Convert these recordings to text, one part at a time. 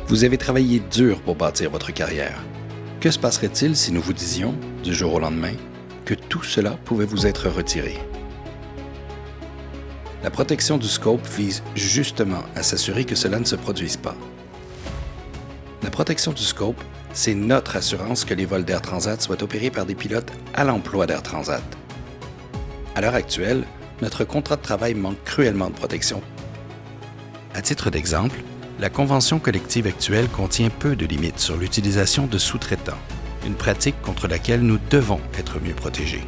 Vous avez travaillé dur pour bâtir votre carrière. Que se passerait-il si nous vous disions, du jour au lendemain, que tout cela pouvait vous être retiré? La protection du scope vise justement à s'assurer que cela ne se produise pas. La protection du scope, c'est notre assurance que les vols d'Air Transat soient opérés par des pilotes à l'emploi d'Air Transat. À l'heure actuelle, notre contrat de travail manque cruellement de protection. À titre d'exemple, la convention collective actuelle contient peu de limites sur l'utilisation de sous-traitants, une pratique contre laquelle nous devons être mieux protégés.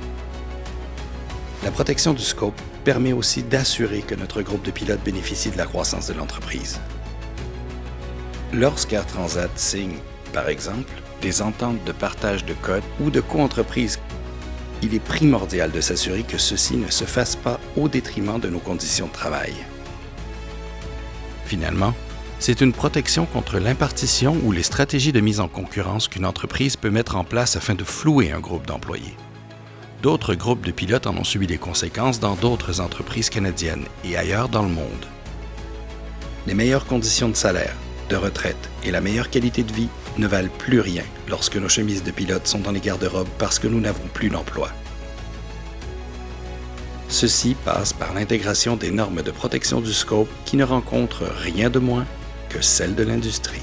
La protection du scope permet aussi d'assurer que notre groupe de pilotes bénéficie de la croissance de l'entreprise. Lorsqu'Air Transat signe, par exemple, des ententes de partage de code ou de coentreprise, il est primordial de s'assurer que ceci ne se fasse pas au détriment de nos conditions de travail. Finalement, c'est une protection contre l'impartition ou les stratégies de mise en concurrence qu'une entreprise peut mettre en place afin de flouer un groupe d'employés. D'autres groupes de pilotes en ont subi les conséquences dans d'autres entreprises canadiennes et ailleurs dans le monde. Les meilleures conditions de salaire, de retraite et la meilleure qualité de vie ne valent plus rien lorsque nos chemises de pilote sont dans les garde-robes parce que nous n'avons plus d'emploi. Ceci passe par l'intégration des normes de protection du scope qui ne rencontrent rien de moins que celles de l'industrie.